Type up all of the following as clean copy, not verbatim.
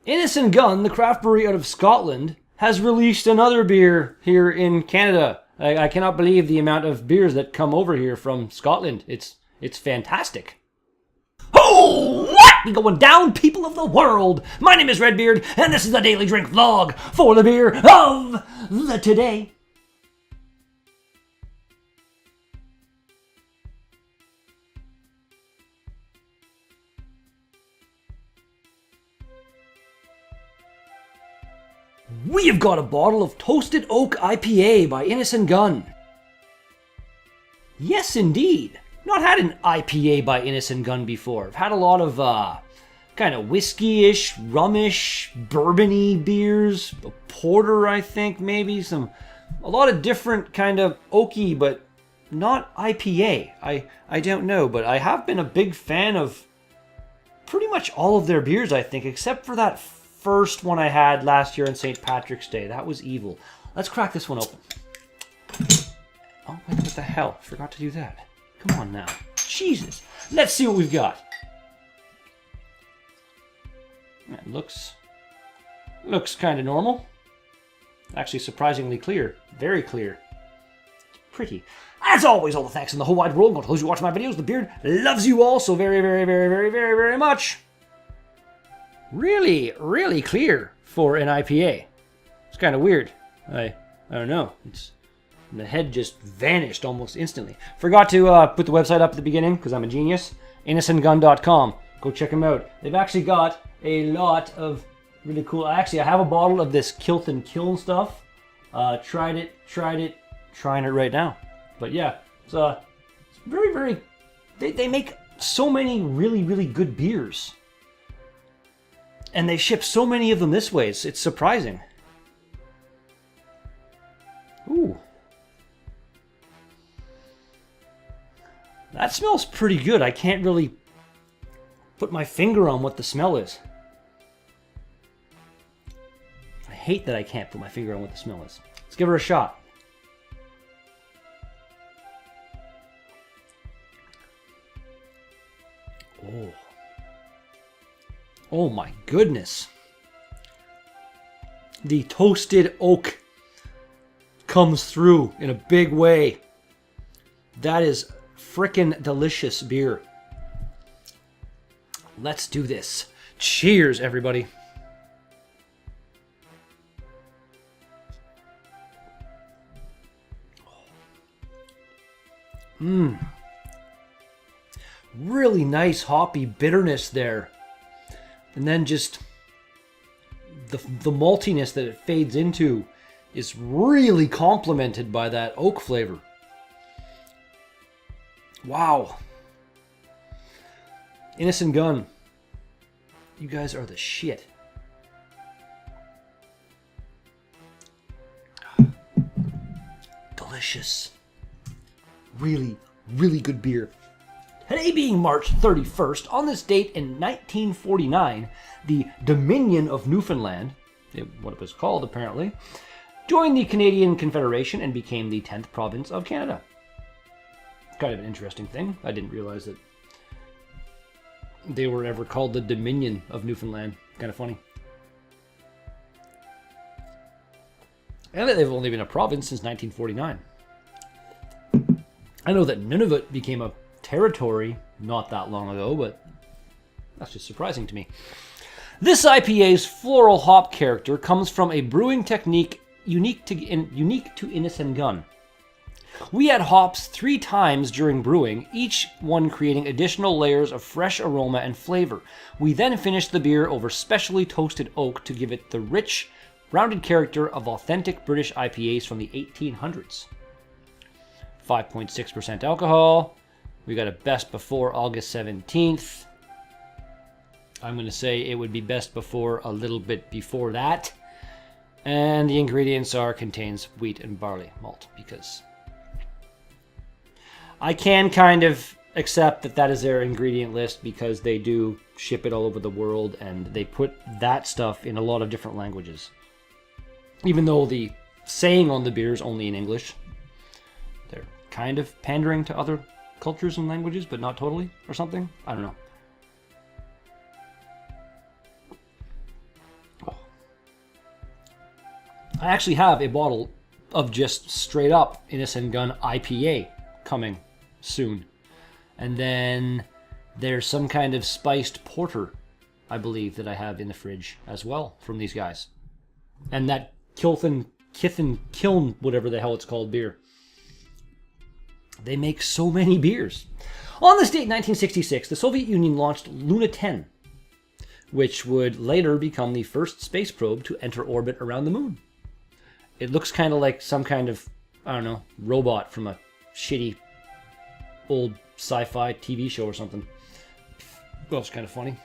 Innis and Gunn, the craft brewery out of Scotland, has released another beer here in Canada. I cannot believe the amount of beers that come over here from Scotland. It's fantastic. Oh, what be going down, people of the world? My name is Redbeard, and this is the Daily Drink Vlog for the beer of the today. We have got a bottle of Toasted Oak IPA by Innis and Gunn. Yes, indeed. Not had an IPA by Innis and Gunn before. I've had a lot of kind of whiskey-ish, rum-ish, bourbon-y beers. A porter, I think, maybe. A lot of different kind of oaky, but not IPA. I don't know, but I have been a big fan of pretty much all of their beers, I think, except for that first one I had last year on St. Patrick's Day. That was evil. Let's crack this one open. Oh, wait, what the hell? Forgot to do that. Come on now. Jesus. Let's see what we've got. It looks kind of normal. Actually, surprisingly clear. Very clear. It's pretty. As always, all the thanks in the whole wide world. To those who watch my videos, the beard loves you all so very, very, very, very, very, very much. Really, really clear for an IPA. It's kind of weird. I don't know. The head just vanished almost instantly. Forgot to put the website up at the beginning because I'm a genius. InnisandGunn.com. Go check them out. They've actually got a lot of really cool. Actually, I have a bottle of this Kilt and Kiln stuff. Tried it. Trying it right now. But yeah, it's very, very. They make so many really, really good beers. And they ship so many of them this way. It's surprising. Ooh. That smells pretty good. I can't really put my finger on what the smell is. I hate that I can't put my finger on what the smell is. Let's give her a shot. Oh. Oh my goodness. The toasted oak comes through in a big way. That is frickin' delicious beer. Let's do this. Cheers, everybody. Really nice hoppy bitterness there. And then just the maltiness that it fades into is really complemented by that oak flavor. Wow. Innis and Gunn, you guys are the shit. Delicious. Really, really good beer. Today being March 31st, on this date in 1949, the Dominion of Newfoundland, what it was called apparently, joined the Canadian Confederation and became the 10th province of Canada. Kind of an interesting thing. I didn't realize that they were ever called the Dominion of Newfoundland. Kind of funny. And that they've only been a province since 1949. I know that Nunavut became a territory not that long ago, but that's just surprising to me. This IPA's floral hop character comes from a brewing technique unique to Innis and Gunn. We add hops 3 times during brewing, each one creating additional layers of fresh aroma and flavor. We then finish the beer over specially toasted oak to give it the rich, rounded character of authentic British IPAs from the 1800s. 5.6% alcohol. We got a best before August 17th. I'm going to say it would be best before a little bit before that. And the ingredients contains wheat and barley malt, because I can kind of accept that is their ingredient list because they do ship it all over the world and they put that stuff in a lot of different languages. Even though the saying on the beer is only in English, they're kind of pandering to other cultures and languages, but not totally, or something. I don't know. I actually have a bottle of just straight up Innis and Gunn IPA coming soon. And then there's some kind of spiced porter, I believe, that I have in the fridge as well from these guys. And that Kiln, whatever the hell it's called, beer. They make so many beers. On this date, 1966, the Soviet Union launched Luna 10, which would later become the first space probe to enter orbit around the moon. It looks kind of like some kind of, I don't know, robot from a shitty old sci-fi TV show or something. Well, it's kind of funny.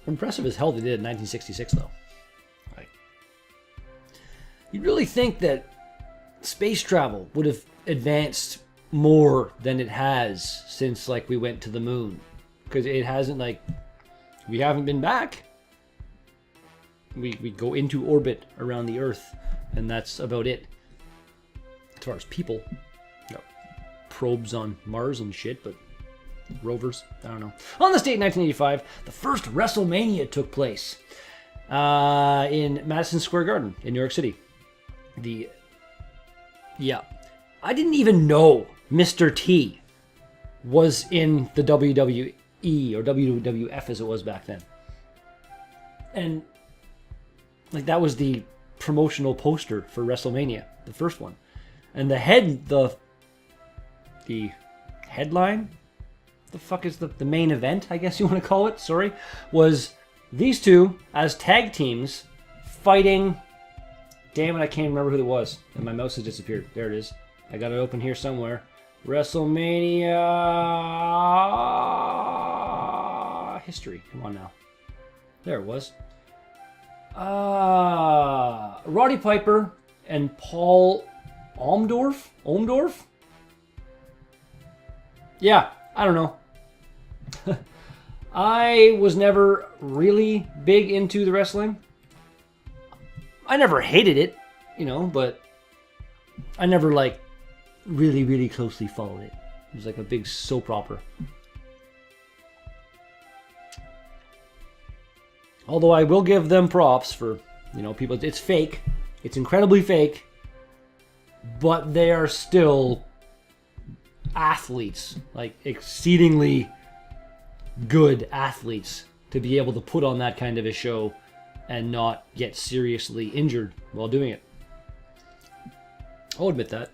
Impressive as hell they did in 1966, though. Right. You'd really think that space travel would have advanced more than it has since, like, we went to the moon. Because it hasn't, like, we haven't been back. We go into orbit around the Earth, and that's about it. As far as people, got probes on Mars and shit, but rovers, I don't know. On this date, 1985, the first WrestleMania took place in Madison Square Garden in New York City. I didn't even know Mr. T was in the WWE or WWF as it was back then. And like that was the promotional poster for WrestleMania, the first one. And the headline, the fuck is the main event, I guess you want to call it, sorry, was these two as tag teams fighting. Damn it, I can't remember who it was. And my mouse has disappeared. There it is. I got it open here somewhere. WrestleMania history. Come on now. There it was. Roddy Piper and Paul Omdorf? Yeah, I don't know. I was never really big into the wrestling. I never hated it, but I never, like, really, really closely followed it. It was like a big soap opera. Although I will give them props for, people. It's fake. It's incredibly fake. But they are still athletes. Like, exceedingly good athletes to be able to put on that kind of a show and not get seriously injured while doing it. I'll admit that.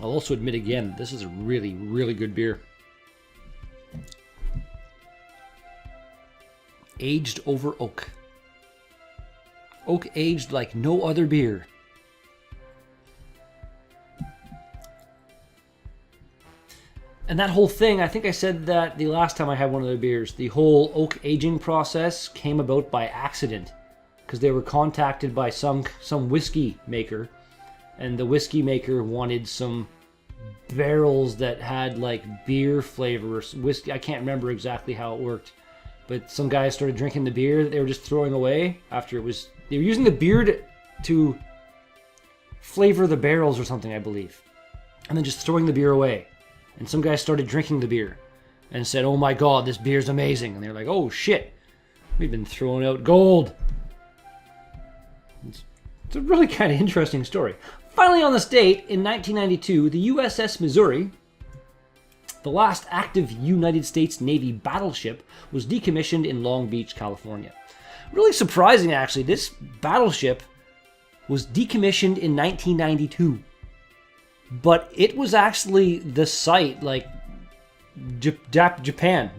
I'll also admit again, this is a really, really good beer. Aged over oak. Oak aged like no other beer. And that whole thing, I think I said that the last time I had one of their beers, the whole oak aging process came about by accident. Because they were contacted by some whiskey maker. And the whiskey maker wanted some barrels that had like beer flavors. Whiskey, I can't remember exactly how it worked. But some guys started drinking the beer that they were just throwing away after it was... They were using the beer to flavor the barrels or something, I believe. And then just throwing the beer away. And some guys started drinking the beer and said, "Oh my god, this beer's amazing." And they're like, "Oh shit, we've been throwing out gold." It's a really kind of interesting story. Finally, on this date, in 1992, the USS Missouri, the last active United States Navy battleship, was decommissioned in Long Beach, California. Really surprising, actually. This battleship was decommissioned in 1992. But it was actually the site, like, Japan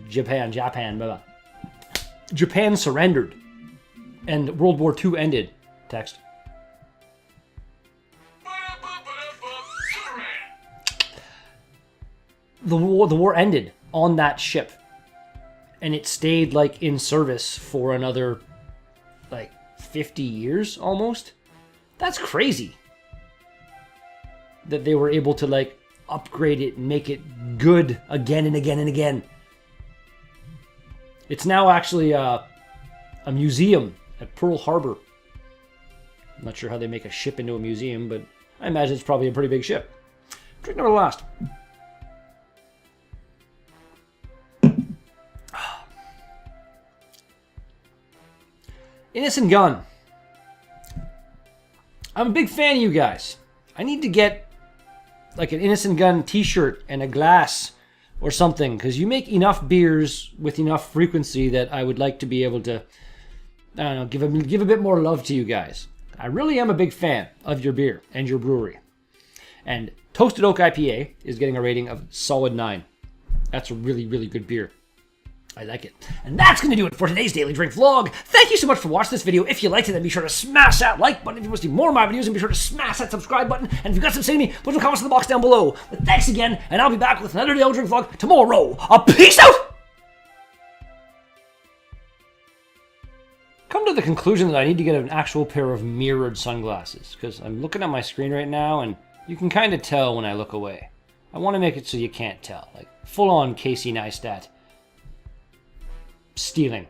surrendered. And World War II ended. Text. The war ended on that ship. And it stayed, like, in service for another, like, 50 years, almost. That's crazy. That they were able to, like, upgrade it and make it good again and again and again. It's now actually a museum at Pearl Harbor. I'm not sure how they make a ship into a museum, but I imagine it's probably a pretty big ship. Drink number last. Innis and Gunn. I'm a big fan of you guys. I need to get like an Innis and Gunn t-shirt and a glass or something, because you make enough beers with enough frequency that I would like to be able to, I don't know, give a bit more love to you guys. I really am a big fan of your beer and your brewery. And Toasted Oak IPA is getting a rating of solid 9. That's a really, really good beer. I like it. And that's going to do it for today's Daily Drink vlog. Thank you so much for watching this video. If you liked it, then be sure to smash that like button. If you want to see more of my videos, then be sure to smash that subscribe button. And if you've got some to say to me, put some comments in the box down below. But thanks again, and I'll be back with another Daily Drink vlog tomorrow. Peace out! Come to the conclusion that I need to get an actual pair of mirrored sunglasses, because I'm looking at my screen right now, and you can kind of tell when I look away. I want to make it so you can't tell. Like, full-on Casey Neistat. Stealing.